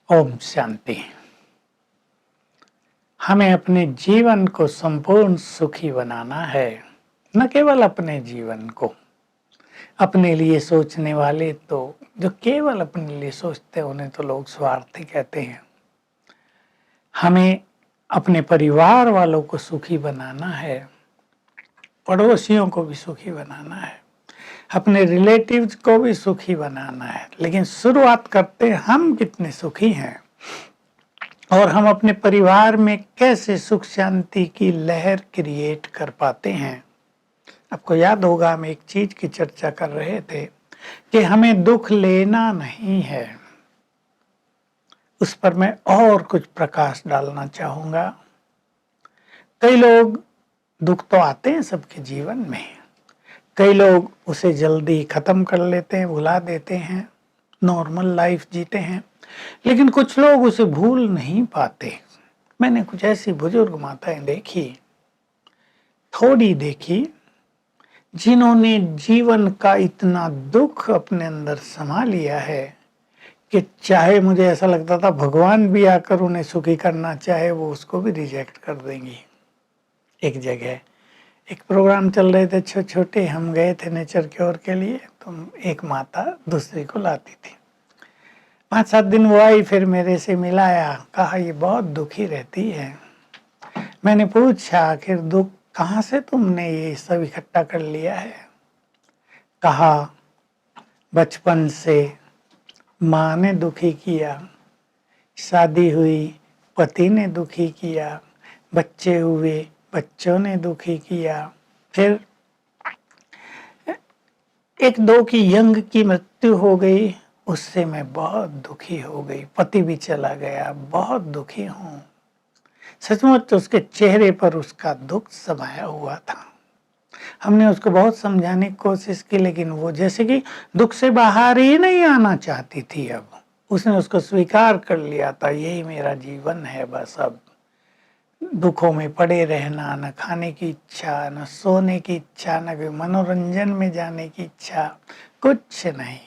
ओम शांति। हमें अपने जीवन को संपूर्ण सुखी बनाना है। न केवल अपने जीवन को, अपने लिए सोचने वाले तो जो केवल अपने लिए सोचते हैं उन्हें तो लोग स्वार्थी कहते हैं। हमें अपने परिवार वालों को सुखी बनाना है, पड़ोसियों को भी सुखी बनाना है, अपने रिलेटिव्स को भी सुखी बनाना है। लेकिन शुरुआत करते हैं हम कितने सुखी हैं और हम अपने परिवार में कैसे सुख शांति की लहर क्रिएट कर पाते हैं। आपको याद होगा हम एक चीज की चर्चा कर रहे थे कि हमें दुख लेना नहीं है। उस पर मैं और कुछ प्रकाश डालना चाहूंगा। कई लोग, दुख तो आते हैं सबके जीवन में, कई लोग उसे जल्दी खत्म कर लेते हैं, भुला देते हैं, नॉर्मल लाइफ जीते हैं। लेकिन कुछ लोग उसे भूल नहीं पाते। मैंने कुछ ऐसी बुजुर्ग माताएं देखी, थोड़ी देखी, जिन्होंने जीवन का इतना दुख अपने अंदर समा लिया है कि चाहे मुझे ऐसा लगता था भगवान भी आकर उन्हें सुखी करना चाहे वो उसको भी रिजेक्ट कर देंगी। एक जगह एक प्रोग्राम चल रहे थे, छोटे हम गए थे नेचर क्योर के लिए, तो एक माता दूसरी को लाती थी। 5-7 दिन वो आई, फिर मेरे से मिलाया, कहा ये बहुत दुखी रहती है। मैंने पूछा आखिर दुख कहाँ से तुमने ये सब इकट्ठा कर लिया है। कहा बचपन से माँ ने दुखी किया, शादी हुई पति ने दुखी किया, बच्चे हुए बच्चों ने दुखी किया, फिर 1-2 की यंग की मृत्यु हो गई, उससे मैं बहुत दुखी हो गई, पति भी चला गया, बहुत दुखी हूँ। सचमुच तो उसके चेहरे पर उसका दुख समाया हुआ था। हमने उसको बहुत समझाने की कोशिश की, लेकिन वो जैसे कि दुख से बाहर ही नहीं आना चाहती थी। अब उसने उसको स्वीकार कर लिया था, यही मेरा जीवन है, बस अब दुखों में पड़े रहना, न खाने की इच्छा, न सोने की इच्छा, न कोई मनोरंजन में जाने की इच्छा, कुछ नहीं।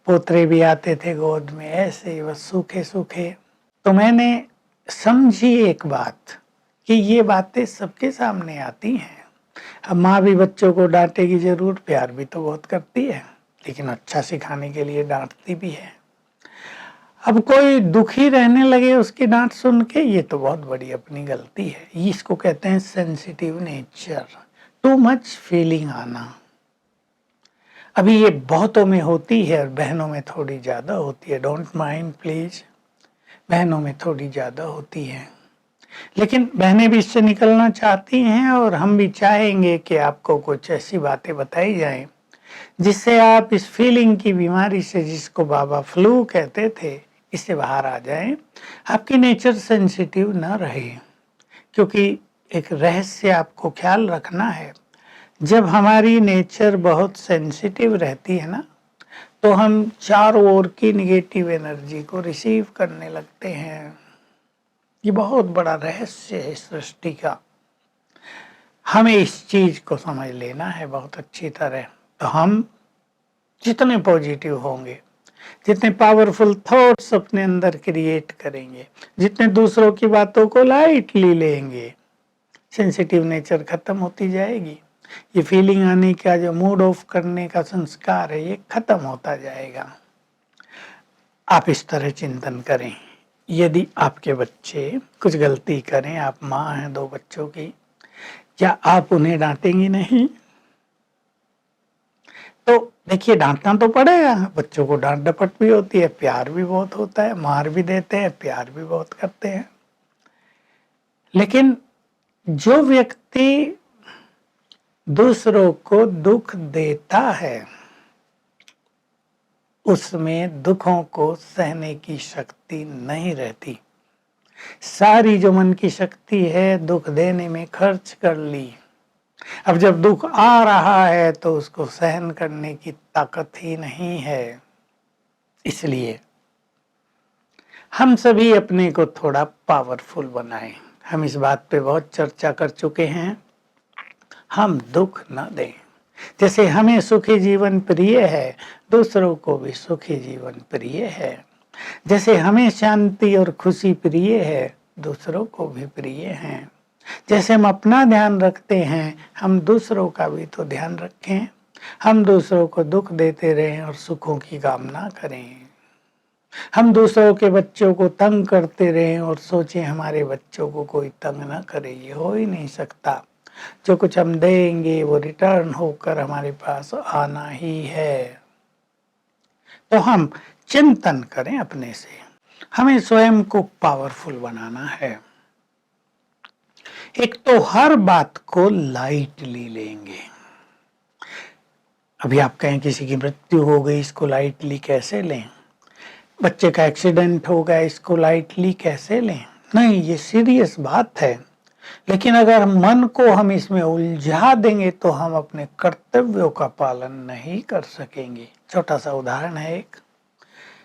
पोतरे भी आते थे गोद में, ऐसे ही बस सूखे सूखे। तो मैंने समझी एक बात कि ये बातें सबके सामने आती हैं। अब माँ भी बच्चों को डांटेगी जरूर, प्यार भी तो बहुत करती है, लेकिन अच्छा सिखाने के लिए डांटती भी है। अब कोई दुखी रहने लगे उसकी डांट सुन के, ये तो बहुत बड़ी अपनी गलती है। इसको कहते हैं sensitive nature, too much feeling आना। अभी ये बहुतों में होती है और बहनों में थोड़ी ज्यादा होती है, डोंट माइंड प्लीज, बहनों में थोड़ी ज्यादा होती है। लेकिन बहनें भी इससे निकलना चाहती हैं और हम भी चाहेंगे कि आपको कुछ ऐसी बातें बताई जाएं जिससे आप इस फीलिंग की बीमारी से, जिसको बाबा फ्लू कहते थे, इससे बाहर आ जाएं। आपकी नेचर सेंसिटिव न रहे, क्योंकि एक रहस्य आपको ख्याल रखना है। जब हमारी नेचर बहुत सेंसिटिव रहती है ना, तो हम चारों ओर की निगेटिव एनर्जी को रिसीव करने लगते हैं। ये बहुत बड़ा रहस्य है सृष्टि का। हमें इस चीज को समझ लेना है बहुत अच्छी तरह। तो हम जितने पॉजिटिव होंगे, जितने पावरफुल थॉट्स अपने अंदर क्रिएट करेंगे, जितने दूसरों की बातों को लाइटली लेंगे, सेंसिटिव नेचर खत्म होती जाएगी। ये फीलिंग आने का, जो मूड ऑफ करने का संस्कार है, ये खत्म होता जाएगा। आप इस तरह चिंतन करें। यदि आपके बच्चे कुछ गलती करें, आप माँ हैं 2 बच्चों की, क्या आप उन्हें डांटेंगी नहीं? तो देखिए, डांटना तो पड़ेगा। बच्चों को डांट डपट भी होती है, प्यार भी बहुत होता है, मार भी देते हैं, प्यार भी बहुत करते हैं। लेकिन जो व्यक्ति दूसरों को दुख देता है, उसमें दुखों को सहने की शक्ति नहीं रहती। सारी जो मन की शक्ति है दुख देने में खर्च कर ली। अब जब दुख आ रहा है तो उसको सहन करने की ताकत ही नहीं है। इसलिए हम सभी अपने को थोड़ा पावरफुल बनाएं। हम इस बात पे बहुत चर्चा कर चुके हैं, हम दुख न दें। जैसे हमें सुखी जीवन प्रिय है, दूसरों को भी सुखी जीवन प्रिय है। जैसे हमें शांति और खुशी प्रिय है, दूसरों को भी प्रिय है। जैसे हम अपना ध्यान रखते हैं, हम दूसरों का भी तो ध्यान रखें। हम दूसरों को दुख देते रहें और सुखों की कामना करें। हम दूसरों के बच्चों को तंग करते रहें और सोचें हमारे बच्चों को कोई तंग ना करे, ये हो ही नहीं सकता। जो कुछ हम देंगे वो रिटर्न होकर हमारे पास आना ही है। तो हम चिंतन करें अपने से, हमें स्वयं को पावरफुल बनाना है। एक तो हर बात को लाइटली लेंगे। अभी आप कहें किसी की मृत्यु हो गई, इसको लाइटली कैसे लें? बच्चे का एक्सीडेंट हो गया, इसको लाइटली कैसे लें? नहीं, ये सीरियस बात है। लेकिन अगर मन को हम इसमें उलझा देंगे तो हम अपने कर्तव्यों का पालन नहीं कर सकेंगे। छोटा सा उदाहरण है, एक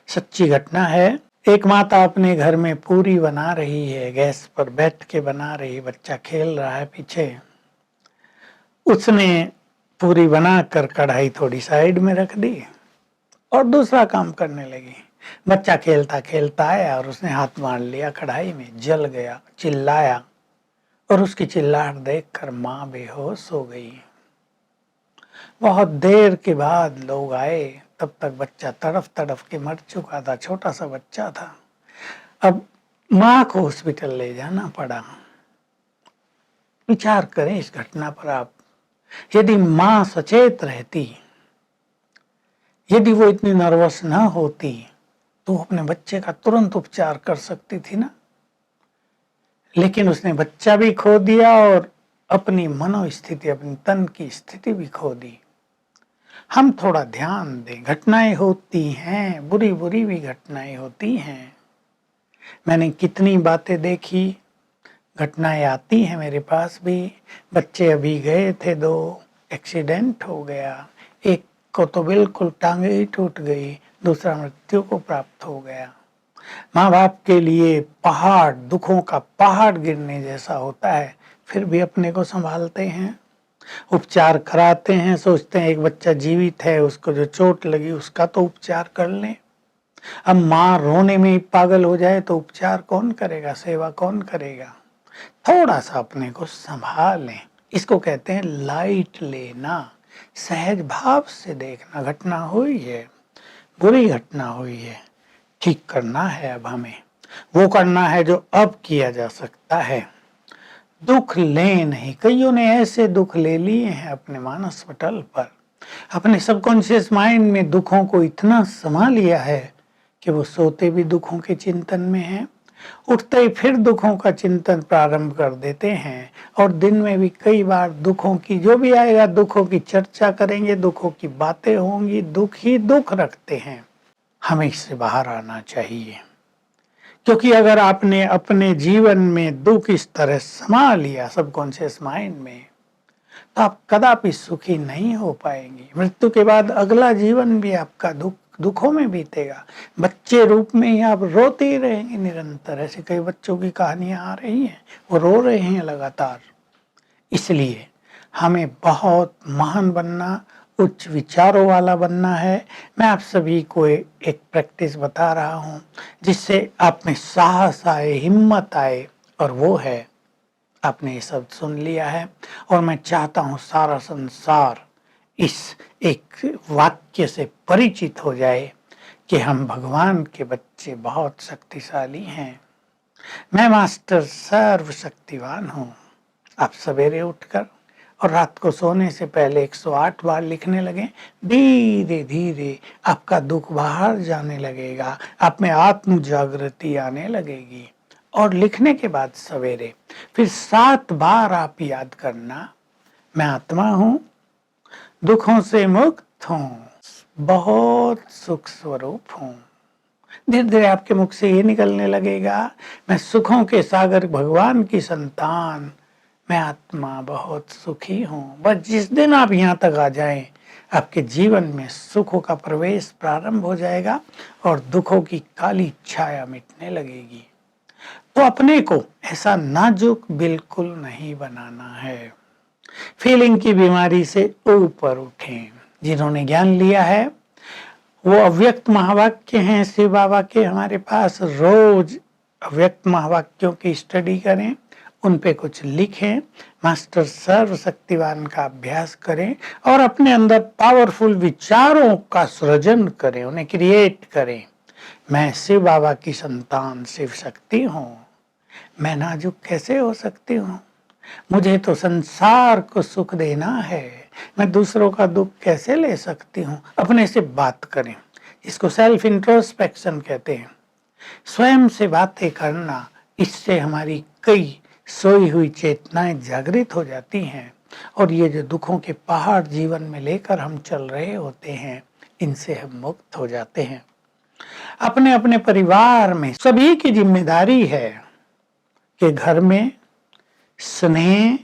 सच्ची घटना है। एक माता अपने घर में पूरी बना रही है, गैस पर बैठ के बना रही, बच्चा खेल रहा है पीछे। उसने पूरी बनाकर कढ़ाई थोड़ी साइड में रख दी और दूसरा काम करने लगी। बच्चा खेलता खेलता आया और उसने हाथ मार लिया कढ़ाई में, जल गया, चिल्लाया और उसकी चिल्लाहट देखकर मां बेहोश हो गई। बहुत देर के बाद लोग आए, तब तक बच्चा तड़फ तड़फ के मर चुका था, छोटा सा बच्चा था। अब मां को हॉस्पिटल ले जाना पड़ा। विचार करें इस घटना पर आप। यदि मां सचेत रहती, यदि वो इतनी नर्वस ना होती, तो अपने बच्चे का तुरंत उपचार कर सकती थी ना। लेकिन उसने बच्चा भी खो दिया और अपनी मनोस्थिति, अपनी तन की स्थिति भी खो दी। हम थोड़ा ध्यान दें, घटनाएं होती हैं, बुरी बुरी भी घटनाएं होती हैं। मैंने कितनी बातें देखी, घटनाएं आती हैं मेरे पास भी। बच्चे अभी गए थे, 2 एक्सीडेंट हो गया। एक को तो बिल्कुल टांगे ही टूट गई, दूसरा मृत्यु को प्राप्त हो गया। माँ बाप के लिए पहाड़, दुखों का पहाड़ गिरने जैसा होता है, फिर भी अपने को संभालते हैं, उपचार कराते हैं। सोचते हैं एक बच्चा जीवित है, उसको जो चोट लगी उसका तो उपचार कर लें। अब माँ रोने में ही पागल हो जाए तो उपचार कौन करेगा, सेवा कौन करेगा? थोड़ा सा अपने को संभाल लें। इसको कहते हैं लाइट लेना, सहज भाव से देखना। घटना हुई है, बुरी घटना हुई है, ठीक करना है। अब हमें वो करना है जो अब किया जा सकता है। दुख ले नहीं। कईयों ने ऐसे दुख ले लिए हैं अपने मानस पटल पर, अपने सबकॉन्शियस माइंड में दुखों को इतना समा लिया है कि वो सोते भी दुखों के चिंतन में हैं, उठते ही फिर दुखों का चिंतन प्रारंभ कर देते हैं, और दिन में भी कई बार दुखों की, जो भी आएगा दुखों की चर्चा करेंगे, दुखों की बातें होंगी, दुख ही दुख रखते हैं। हमें इससे बाहर आना चाहिए, क्योंकि अगर आपने अपने जीवन में दुख इस तरह समा लिया सबकॉन्शियस माइंड में, तो आप कदापि सुखी नहीं हो पाएंगे। मृत्यु के बाद अगला जीवन भी आपका दुखों में बीतेगा। बच्चे रूप में ही आप रोते ही रहेंगे निरंतर। ऐसे कई बच्चों की कहानियां आ रही हैं, वो रो रहे हैं लगातार। इसलिए हमें बहुत महान बनना, उच्च विचारों वाला बनना है। मैं आप सभी को एक प्रैक्टिस बता रहा हूँ जिससे आप में साहस आए, हिम्मत आए, और वो है, आपने ये शब्द सुन लिया है और मैं चाहता हूँ सारा संसार इस एक वाक्य से परिचित हो जाए कि हम भगवान के बच्चे बहुत शक्तिशाली हैं। मैं मास्टर सर्वशक्तिवान हूँ। आप सवेरे उठकर और रात को सोने से पहले 108 बार लिखने लगे, धीरे धीरे आपका दुख बाहर जाने लगेगा, आप में आत्म जागृति आने लगेगी। और लिखने के बाद सवेरे फिर 7 बार आप याद करना, मैं आत्मा हूँ, दुखों से मुक्त हूँ, बहुत सुख स्वरूप हूँ। धीरे धीरे आपके मुख से ये निकलने लगेगा, मैं सुखों के सागर भगवान की संतान, मैं आत्मा बहुत सुखी हूँ। बस जिस दिन आप यहाँ तक आ जाएं, आपके जीवन में सुखों का प्रवेश प्रारंभ हो जाएगा और दुखों की काली छाया मिटने लगेगी। तो अपने को ऐसा नाजुक बिल्कुल नहीं बनाना है। फीलिंग की बीमारी से ऊपर उठें। जिन्होंने ज्ञान लिया है वो अव्यक्त महावाक्य हैं शिव बाबा के हमारे पास। रोज अव्यक्त महावाक्यों की स्टडी करें, उन पे कुछ लिखें, मास्टर सर्वशक्तिवान का अभ्यास करें और अपने अंदर पावरफुल विचारों का सृजन करें, उन्हें क्रिएट करें। मैं शिव बाबा की संतान शिव शक्ति हूँ, मैं नाजुक कैसे हो सकती हूँ, मुझे तो संसार को सुख देना है, मैं दूसरों का दुख कैसे ले सकती हूँ। अपने से बात करें, इसको सेल्फ इंट्रोस्पेक्शन कहते हैं। स्वयं से बातें करना, इससे हमारी कई सोई हुई चेतनाएं जागृत हो जाती हैं और ये जो दुखों के पहाड़ जीवन में लेकर हम चल रहे होते हैं, इनसे हम मुक्त हो जाते हैं। अपने अपने परिवार में सभी की जिम्मेदारी है कि घर में स्नेह,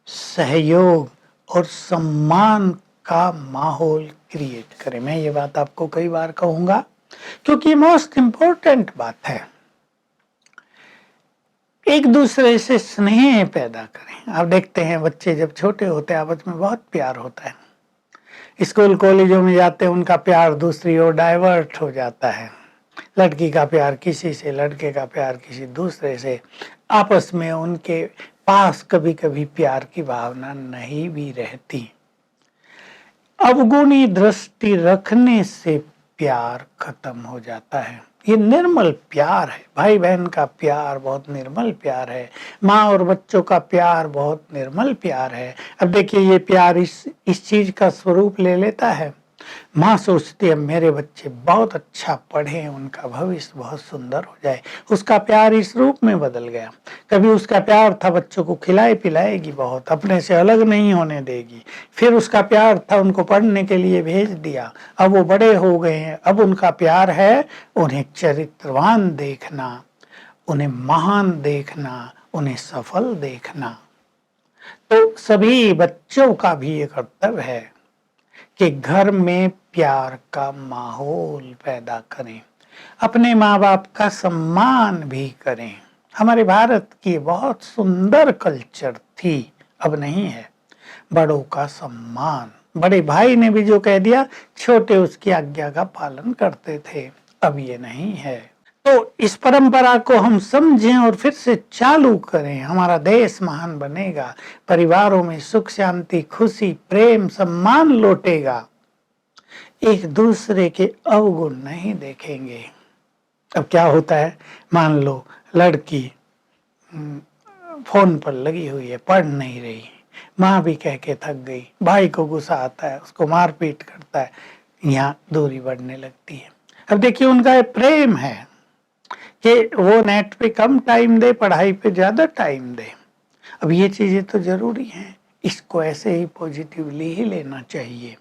सहयोग और सम्मान का माहौल क्रिएट करें। मैं ये बात आपको कई बार कहूंगा क्योंकि मोस्ट इंपॉर्टेंट बात है। एक दूसरे से स्नेह पैदा करें। आप देखते हैं बच्चे जब छोटे होते हैं आपस में बहुत प्यार होता है, स्कूल कॉलेजों में जाते हैं उनका प्यार दूसरी ओर डाइवर्ट हो जाता है। लड़की का प्यार किसी से, लड़के का प्यार किसी दूसरे से, आपस में उनके पास कभी कभी प्यार की भावना नहीं भी रहती। अवगुणी दृष्टि रखने से प्यार खत्म हो जाता है। ये निर्मल प्यार है, भाई बहन का प्यार बहुत निर्मल प्यार है, माँ और बच्चों का प्यार बहुत निर्मल प्यार है। अब देखिए ये प्यार इस चीज का स्वरूप ले लेता है। माँ सोचती है मेरे बच्चे बहुत अच्छा पढ़े, उनका भविष्य बहुत सुंदर हो जाए, उसका प्यार इस रूप में बदल गया। कभी उसका प्यार था बच्चों को खिलाए पिलाएगी बहुत, अपने से अलग नहीं होने देगी। फिर उसका प्यार था उनको पढ़ने के लिए भेज दिया, अब वो बड़े हो गए हैं, अब उनका प्यार है उन्हें चरित्रवान देखना, उन्हें महान देखना, उन्हें सफल देखना। तो सभी बच्चों का भी ये कर्तव्य है कि घर में प्यार का माहौल पैदा करें, अपने माँ बाप का सम्मान भी करें। हमारे भारत की बहुत सुंदर कल्चर थी, अब नहीं है। बड़ों का सम्मान, बड़े भाई ने भी जो कह दिया छोटे उसकी आज्ञा का पालन करते थे, अब ये नहीं है। तो इस परंपरा को हम समझें और फिर से चालू करें, हमारा देश महान बनेगा, परिवारों में सुख शांति खुशी प्रेम सम्मान लौटेगा, एक दूसरे के अवगुण नहीं देखेंगे। अब क्या होता है, मान लो लड़की फोन पर लगी हुई है, पढ़ नहीं रही, माँ भी कह के थक गई, भाई को गुस्सा आता है, उसको मारपीट करता है, यहाँ दूरी बढ़ने लगती है। अब देखिए उनका ये प्रेम है कि वो नेट पे कम टाइम दे, पढ़ाई पे ज्यादा टाइम दे। अब ये चीजें तो जरूरी हैं, इसको ऐसे ही पॉजिटिवली ही लेना चाहिए।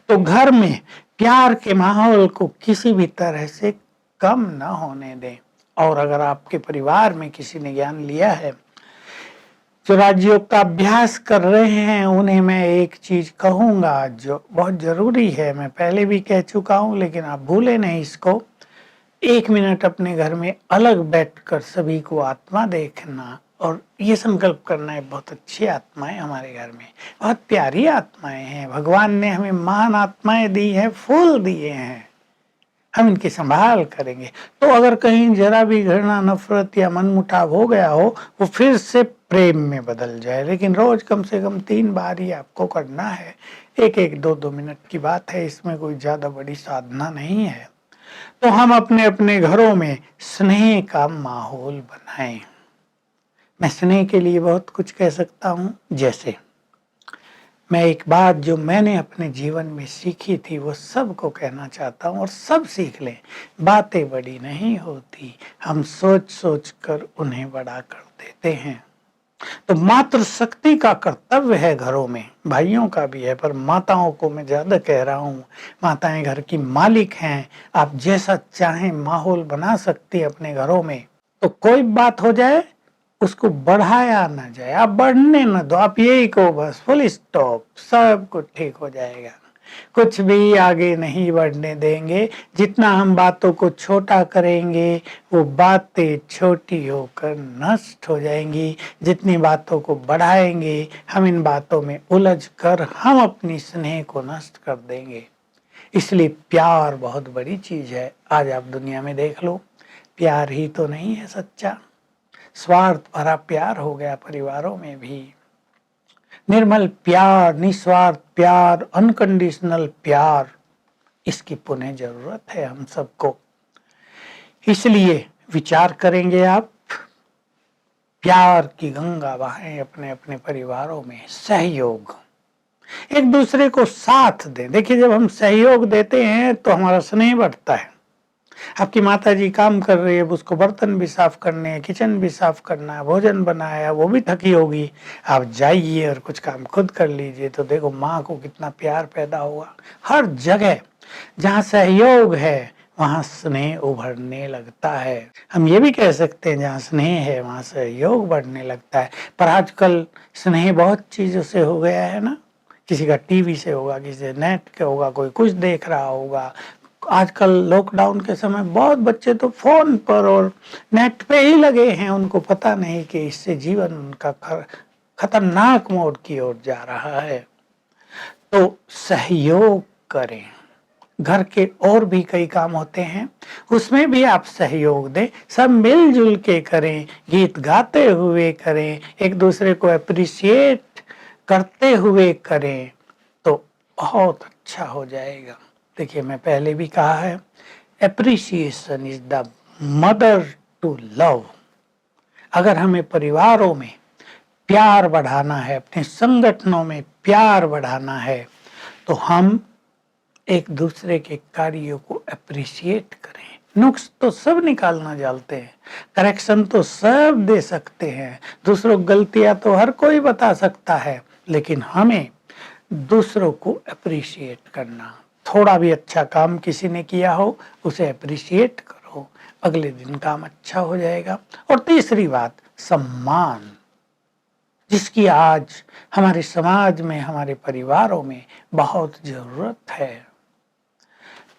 तो घर में प्यार के माहौल को किसी भी तरह से कम न होने दें। और अगर आपके परिवार में किसी ने ज्ञान लिया है, जो राजयोग का अभ्यास कर रहे हैं, उन्हें मैं एक चीज कहूंगा जो बहुत जरूरी है, मैं पहले भी कह चुका हूं लेकिन आप भूले नहीं इसको। 1 मिनट अपने घर में अलग बैठकर सभी को आत्मा देखना और ये संकल्प करना है बहुत अच्छी आत्माएं हमारे घर में, बहुत प्यारी आत्माएं हैं, भगवान ने हमें महान आत्माएं दी हैं, फूल दिए हैं, हम इनकी संभाल करेंगे। तो अगर कहीं जरा भी घृणा नफरत या मनमुटाव हो गया हो, वो फिर से प्रेम में बदल जाए। लेकिन रोज कम से कम 3 बार ही आपको करना है, 1-1, 2-2 मिनट की बात है, इसमें कोई ज्यादा बड़ी साधना नहीं है। तो हम अपने अपने घरों में स्नेह का माहौल बनाएं। मैं स्नेह के लिए बहुत कुछ कह सकता हूँ, जैसे मैं एक बात जो मैंने अपने जीवन में सीखी थी वो सबको कहना चाहता हूँ और सब सीख लें। बातें बड़ी नहीं होती, हम सोच सोच कर उन्हें बड़ा कर देते हैं। तो मातृ शक्ति का कर्तव्य है घरों में, भाइयों का भी है, पर माताओं को मैं ज्यादा कह रहा हूँ। माताएं घर की मालिक हैं, आप जैसा चाहें माहौल बना सकती है अपने घरों में। तो कोई बात हो जाए उसको बढ़ाया ना जाए, आप बढ़ने न दो, आप यही कहो बस फुल स्टॉप, सब कुछ ठीक हो जाएगा। कुछ भी आगे नहीं बढ़ने देंगे। जितना हम बातों को छोटा करेंगे वो बातें छोटी होकर नष्ट हो जाएंगी। जितनी बातों को बढ़ाएंगे हम इन बातों में उलझ कर हम अपनी स्नेह को नष्ट कर देंगे। इसलिए प्यार बहुत बड़ी चीज है। आज आप दुनिया में देख लो, प्यार ही तो नहीं है सच्चा, स्वार्थ भरा प्यार हो गया परिवारों में भी। निर्मल प्यार, निस्वार्थ प्यार, अनकंडीशनल प्यार, इसकी पुनः जरूरत है हम सबको। इसलिए विचार करेंगे आप, प्यार की गंगा बहाएं अपने अपने परिवारों में। सहयोग, एक दूसरे को साथ दें। देखिए, जब हम सहयोग देते हैं तो हमारा स्नेह बढ़ता है। आपकी माता जी काम कर रही है, उसको बर्तन भी साफ करने हैं, किचन भी साफ करना है, भोजन बनाया, वो भी थकी होगी, आप जाइए और कुछ काम खुद कर लीजिए, तो देखो माँ को कितना प्यार पैदा हुआ। हर जगह जहाँ सहयोग है वहाँ स्नेह उभरने लगता है। हम ये भी कह सकते हैं जहाँ स्नेह है वहाँ सहयोग बढ़ने लगता है। पर आजकल स्नेह बहुत चीजों से हो गया है ना, किसी का टीवी से होगा, किसी से नेट के होगा, कोई कुछ देख रहा होगा। आजकल लॉकडाउन के समय बहुत बच्चे तो फोन पर और नेट पे ही लगे हैं, उनको पता नहीं कि इससे जीवन उनका खतरनाक मोड़ की ओर जा रहा है। तो सहयोग करें। घर के और भी कई काम होते हैं, उसमें भी आप सहयोग दें। सब मिलजुल के करें, गीत गाते हुए करें, एक दूसरे को अप्रिशिएट करते हुए करें, तो बहुत अच्छा हो जाएगा। देखिए, मैं पहले भी कहा है, appreciation is the mother to love. अगर हमें परिवारों में प्यार बढ़ाना है, अपने संगठनों में प्यार बढ़ाना है, तो हम एक दूसरे के कार्यों को अप्रिशिएट करें। नुक्स तो सब निकालना जानते हैं, करेक्शन तो सब दे सकते हैं, दूसरों की गलतियां तो हर कोई बता सकता है, लेकिन हमें दूसरों को अप्रिशिएट करना। थोड़ा भी अच्छा काम किसी ने किया हो उसे अप्रिशिएट करो, अगले दिन काम अच्छा हो जाएगा। और तीसरी बात, सम्मान, जिसकी आज हमारे समाज में, हमारे परिवारों में बहुत जरूरत है।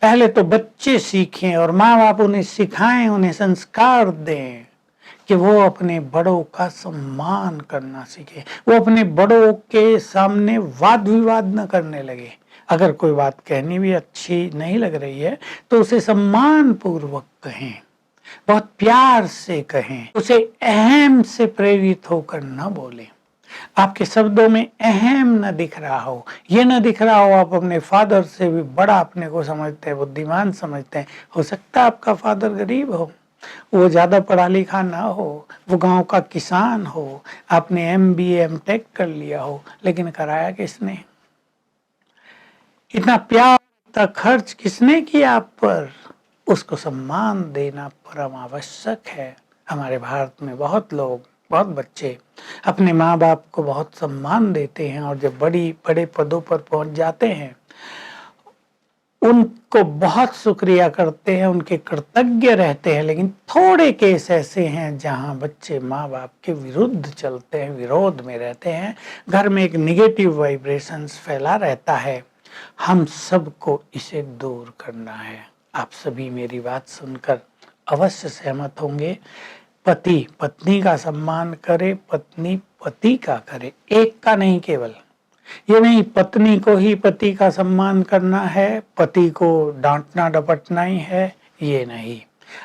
पहले तो बच्चे सीखें और माँ बाप उन्हें सिखाएं, उन्हें संस्कार दें कि वो अपने बड़ों का सम्मान करना सीखे। वो अपने बड़ों के सामने वाद विवाद न करने लगे। अगर कोई बात कहनी भी अच्छी नहीं लग रही है तो उसे सम्मान पूर्वक कहें, बहुत प्यार से कहें, उसे अहम से प्रेरित होकर न बोलें। आपके शब्दों में अहम न दिख रहा हो, ये न दिख रहा हो आप अपने फादर से भी बड़ा अपने को समझते हैं, बुद्धिमान समझते हैं। हो सकता है आपका फादर गरीब हो, वो ज्यादा पढ़ा लिखा ना हो, वो गांव का किसान हो, आपने MBA MTech कर लिया हो, लेकिन कराया किसने? इतना प्यार, इतना खर्च किसने किया आप पर? उसको सम्मान देना परम आवश्यक है। हमारे भारत में बहुत लोग, बहुत बच्चे अपने माँ बाप को बहुत सम्मान देते हैं और जब बड़े पदों पर पहुंच जाते हैं उनको बहुत शुक्रिया करते हैं, उनके कृतज्ञ रहते हैं। लेकिन थोड़े केस ऐसे हैं जहां बच्चे माँ बाप के विरुद्ध चलते हैं, विरोध में रहते हैं, घर में एक निगेटिव वाइब्रेशंस फैला रहता है। हम सबको इसे दूर करना है। आप सभी मेरी बात सुनकर अवश्य सहमत होंगे। पति पत्नी का सम्मान करे, पत्नी पति का करे, एक का नहीं केवल। ये नहीं पत्नी को ही पति का सम्मान करना है, पति को डांटना डपटना ही है, ये नहीं।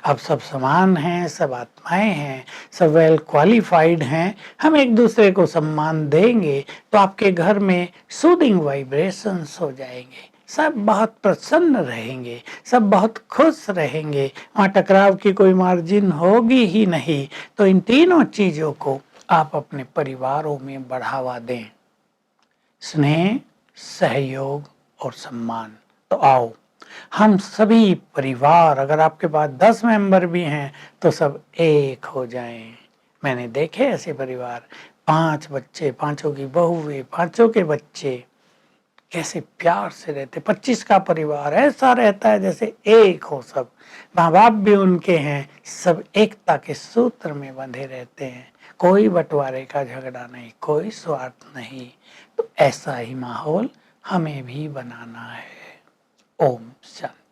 अब सब समान हैं, सब आत्माएं हैं, सब वेल क्वालिफाइड हैं। हम एक दूसरे को सम्मान देंगे तो आपके घर में सूदिंग वाइब्रेशंस हो जाएंगे, सब बहुत प्रसन्न रहेंगे, सब बहुत खुश रहेंगे, वहाँ टकराव की कोई मार्जिन होगी ही नहीं। तो इन तीनों चीजों को आप अपने परिवारों में बढ़ावा दें, स्नेह, सहयोग और सम्मान। तो आओ हम सभी परिवार, अगर आपके पास 10 मेंबर भी हैं तो सब एक हो जाएं। मैंने देखे ऐसे परिवार, 5 बच्चे, 5 की बहुएं, 5 के बच्चे, कैसे प्यार से रहते। 25 का परिवार ऐसा रहता है जैसे एक हो सब, माँ बाप भी उनके हैं, सब एकता के सूत्र में बंधे रहते हैं, कोई बंटवारे का झगड़ा नहीं, कोई स्वार्थ नहीं। तो ऐसा ही माहौल हमें भी बनाना है। ओम शांति।